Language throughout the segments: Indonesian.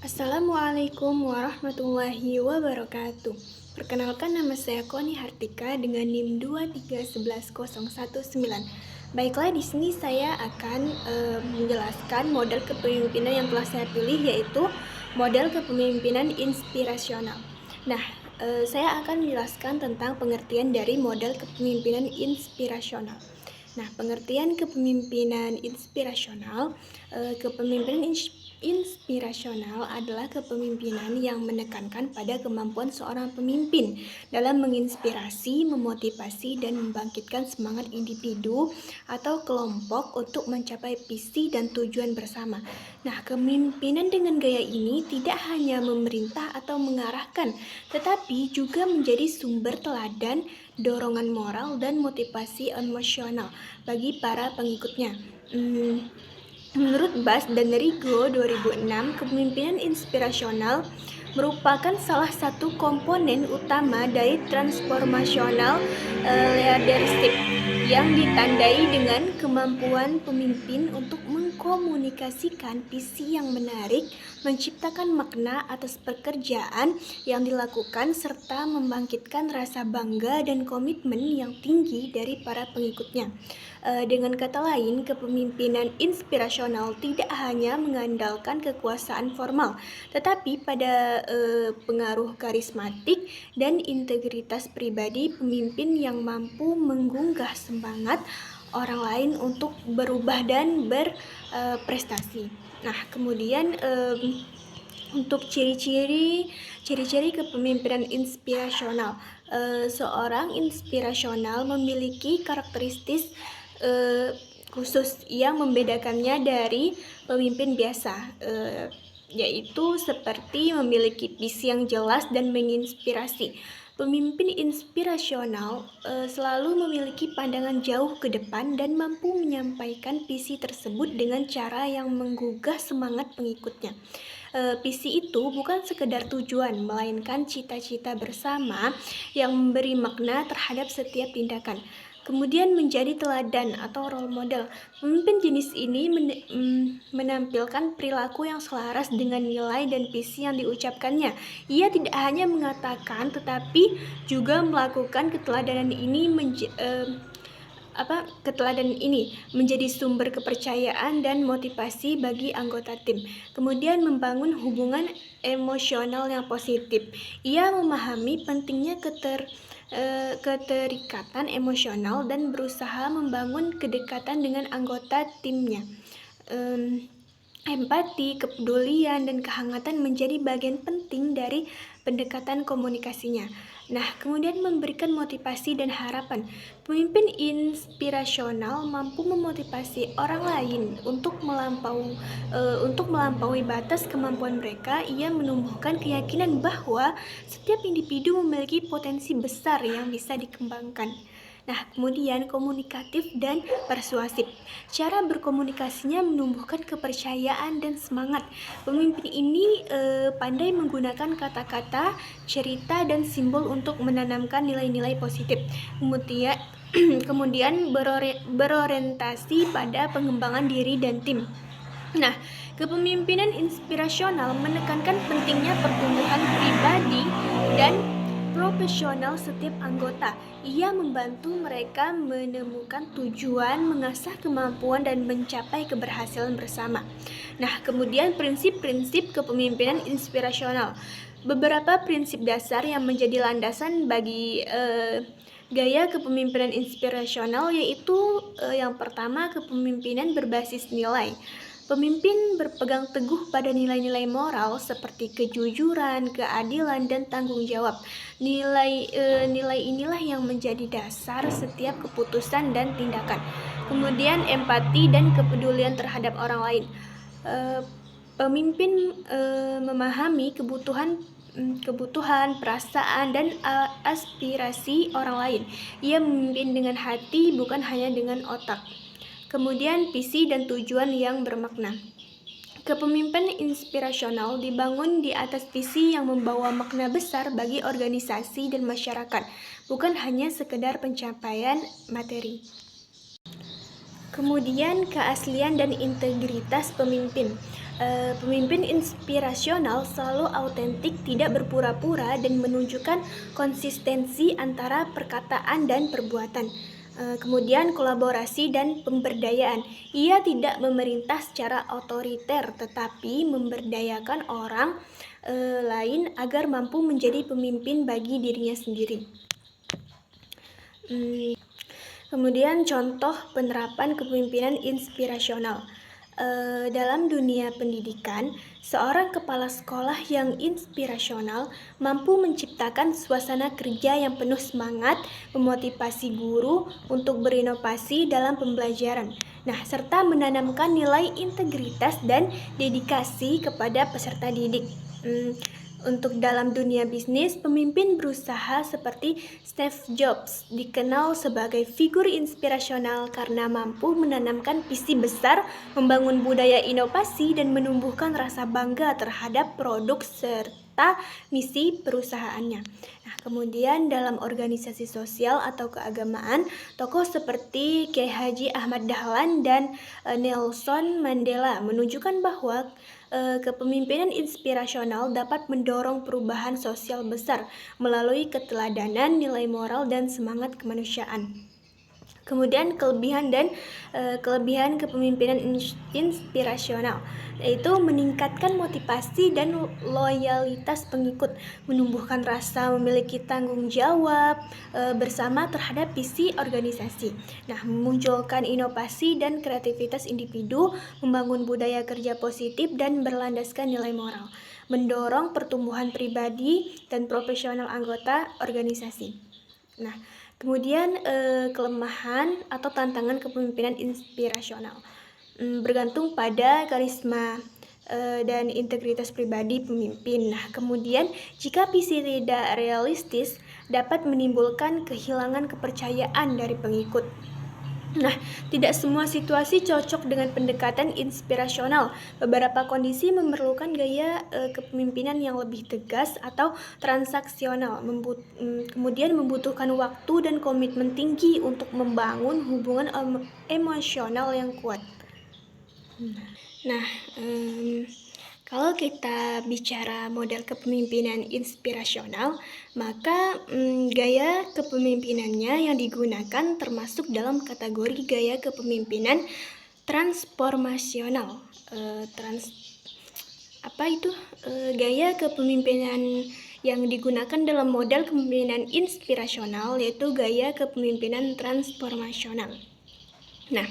Assalamualaikum warahmatullahi wabarakatuh. Perkenalkan, nama saya Koni Hartika dengan NIM 2311019. Baiklah, di sini saya akan menjelaskan model kepemimpinan yang telah saya pilih, yaitu model kepemimpinan inspirasional. Nah, saya akan menjelaskan tentang pengertian dari model kepemimpinan inspirasional. Nah, pengertian kepemimpinan inspirasional, kepemimpinan inspirasional adalah kepemimpinan yang menekankan pada kemampuan seorang pemimpin dalam menginspirasi, memotivasi, dan membangkitkan semangat individu atau kelompok untuk mencapai visi dan tujuan bersama. Nah, kepemimpinan dengan gaya ini tidak hanya memerintah atau mengarahkan, tetapi juga menjadi sumber teladan, dorongan moral, dan motivasi emosional bagi para pengikutnya. Menurut Bas dan Rigo 2006, kepemimpinan inspirasional merupakan salah satu komponen utama dari transformasional leadership yang ditandai dengan kemampuan pemimpin untuk mengkomunikasikan visi yang menarik, menciptakan makna atas pekerjaan yang dilakukan, serta membangkitkan rasa bangga dan komitmen yang tinggi dari para pengikutnya. Dengan kata lain, kepemimpinan inspirasional tidak hanya mengandalkan kekuasaan formal, tetapi pada pengaruh karismatik dan integritas pribadi pemimpin yang mampu menggugah semangat orang lain untuk berubah dan berprestasi. Nah, kemudian untuk ciri-ciri kepemimpinan inspirasional, seorang inspirasional memiliki karakteristik khusus yang membedakannya dari pemimpin biasa, yaitu seperti memiliki visi yang jelas dan menginspirasi. Pemimpin inspirasional selalu memiliki pandangan jauh ke depan dan mampu menyampaikan visi tersebut dengan cara yang menggugah semangat pengikutnya. Visi itu bukan sekedar tujuan, melainkan cita-cita bersama yang memberi makna terhadap setiap tindakan. Kemudian menjadi teladan atau role model. Pemimpin jenis ini menampilkan perilaku yang selaras dengan nilai dan visi yang diucapkannya. Ia tidak hanya mengatakan, tetapi juga melakukan. Keteladanan ini menjadi sumber kepercayaan dan motivasi bagi anggota tim. Kemudian membangun hubungan emosional yang positif. Ia memahami pentingnya keterikatan emosional dan berusaha membangun kedekatan dengan anggota timnya. Empati, kepedulian, dan kehangatan menjadi bagian penting dari pendekatan komunikasinya. Nah, kemudian memberikan motivasi dan harapan. Pemimpin inspirasional mampu memotivasi orang lain untuk melampaui batas kemampuan mereka. Ia menumbuhkan keyakinan bahwa setiap individu memiliki potensi besar yang bisa dikembangkan. Nah, kemudian komunikatif dan persuasif. Cara berkomunikasinya menumbuhkan kepercayaan dan semangat. Pemimpin ini pandai menggunakan kata-kata, cerita, dan simbol untuk menanamkan nilai-nilai positif. Kemudian berorientasi pada pengembangan diri dan tim. Nah, kepemimpinan inspirasional menekankan pentingnya pertumbuhan pribadi dan profesional setiap anggota. Ia membantu mereka menemukan tujuan, mengasah kemampuan, dan mencapai keberhasilan bersama. Nah, kemudian prinsip-prinsip kepemimpinan inspirasional. Beberapa prinsip dasar yang menjadi landasan bagi gaya kepemimpinan inspirasional, yaitu yang pertama, kepemimpinan berbasis nilai. Pemimpin berpegang teguh pada nilai-nilai moral seperti kejujuran, keadilan, dan tanggung jawab. Nilai inilah yang menjadi dasar setiap keputusan dan tindakan. Kemudian empati dan kepedulian terhadap orang lain. Pemimpin memahami kebutuhan, perasaan, dan aspirasi orang lain. Ia memimpin dengan hati, bukan hanya dengan otak. Kemudian visi dan tujuan yang bermakna. Kepemimpinan inspirasional dibangun di atas visi yang membawa makna besar bagi organisasi dan masyarakat, bukan hanya sekedar pencapaian materi. Kemudian keaslian dan integritas pemimpin. Pemimpin inspirasional selalu autentik, tidak berpura-pura, dan menunjukkan konsistensi antara perkataan dan perbuatan. Kemudian kolaborasi dan pemberdayaan. Ia tidak memerintah secara otoriter, tetapi memberdayakan orang lain agar mampu menjadi pemimpin bagi dirinya sendiri. Kemudian contoh penerapan kepemimpinan inspirasional. Dalam dunia pendidikan, seorang kepala sekolah yang inspirasional mampu menciptakan suasana kerja yang penuh semangat, memotivasi guru untuk berinovasi dalam pembelajaran. Nah, serta menanamkan nilai integritas dan dedikasi kepada peserta didik. Untuk dalam dunia bisnis, pemimpin berusaha seperti Steve Jobs dikenal sebagai figur inspirasional karena mampu menanamkan visi besar, membangun budaya inovasi, dan menumbuhkan rasa bangga terhadap produk serta misi perusahaannya. Nah, kemudian dalam organisasi sosial atau keagamaan, tokoh seperti Kiai Haji Ahmad Dahlan dan Nelson Mandela menunjukkan bahwa kepemimpinan inspirasional dapat mendorong perubahan sosial besar melalui keteladanan, nilai moral, dan semangat kemanusiaan. Kemudian kelebihan kepemimpinan inspirasional, yaitu meningkatkan motivasi dan loyalitas pengikut, menumbuhkan rasa memiliki tanggung jawab bersama terhadap visi organisasi. Nah, memunculkan inovasi dan kreativitas individu, membangun budaya kerja positif dan berlandaskan nilai moral, mendorong pertumbuhan pribadi dan profesional anggota organisasi. Nah, kemudian kelemahan atau tantangan kepemimpinan inspirasional bergantung pada karisma dan integritas pribadi pemimpin. Nah, kemudian jika visi tidak realistis dapat menimbulkan kehilangan kepercayaan dari pengikut. Nah, tidak semua situasi cocok dengan pendekatan inspirasional. Beberapa kondisi memerlukan gaya kepemimpinan yang lebih tegas atau transaksional, kemudian membutuhkan waktu dan komitmen tinggi untuk membangun hubungan emosional yang kuat. Nah, kalau kita bicara model kepemimpinan inspirasional, maka gaya kepemimpinannya yang digunakan termasuk dalam kategori gaya kepemimpinan transformasional. Gaya kepemimpinan yang digunakan dalam model kepemimpinan inspirasional yaitu gaya kepemimpinan transformasional. Nah,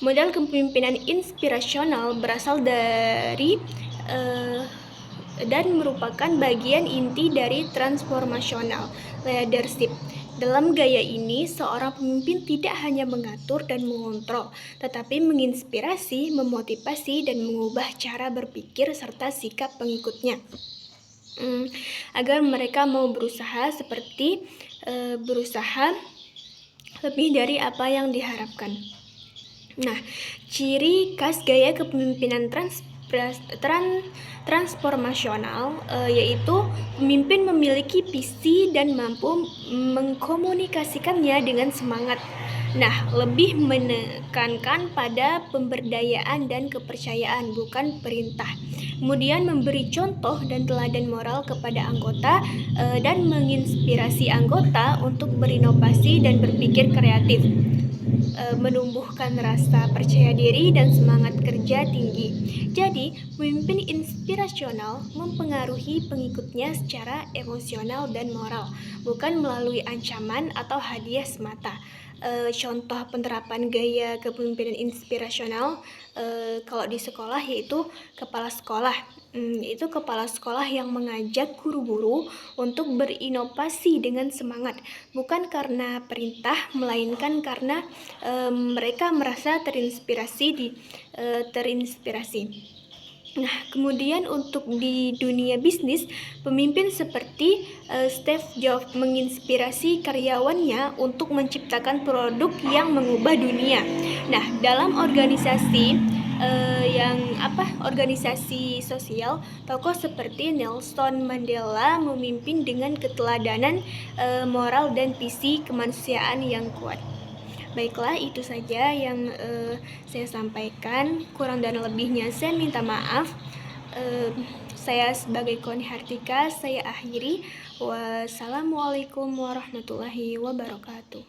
model kepemimpinan inspirasional berasal dari dan merupakan bagian inti dari transformational leadership. Dalam gaya ini, seorang pemimpin tidak hanya mengatur dan mengontrol, tetapi menginspirasi, memotivasi, dan mengubah cara berpikir serta sikap pengikutnya agar mereka mau berusaha lebih dari apa yang diharapkan. Nah, ciri khas gaya kepemimpinan transformasional yaitu pemimpin memiliki visi dan mampu mengkomunikasikannya dengan semangat. Nah, lebih menekankan pada pemberdayaan dan kepercayaan, bukan perintah. Kemudian memberi contoh dan teladan moral kepada anggota dan menginspirasi anggota untuk berinovasi dan berpikir kreatif. Menumbuhkan rasa percaya diri dan semangat kerja tinggi. Jadi, pemimpin inspirasional mempengaruhi pengikutnya secara emosional dan moral, bukan melalui ancaman atau hadiah semata. Contoh penerapan gaya kepemimpinan inspirasional kalau di sekolah yaitu kepala sekolah. Itu kepala sekolah yang mengajak guru-guru untuk berinovasi dengan semangat, bukan karena perintah, melainkan karena mereka merasa terinspirasi. Nah, kemudian untuk di dunia bisnis, pemimpin seperti Steve Jobs menginspirasi karyawannya untuk menciptakan produk yang mengubah dunia. Nah, dalam organisasi organisasi sosial, tokoh seperti Nelson Mandela memimpin dengan keteladanan moral dan visi kemanusiaan yang kuat. Baiklah, itu saja yang saya sampaikan. Kurang dan lebihnya saya minta maaf. Saya sebagai Koni Hartika, saya akhiri. Wassalamualaikum warahmatullahi wabarakatuh.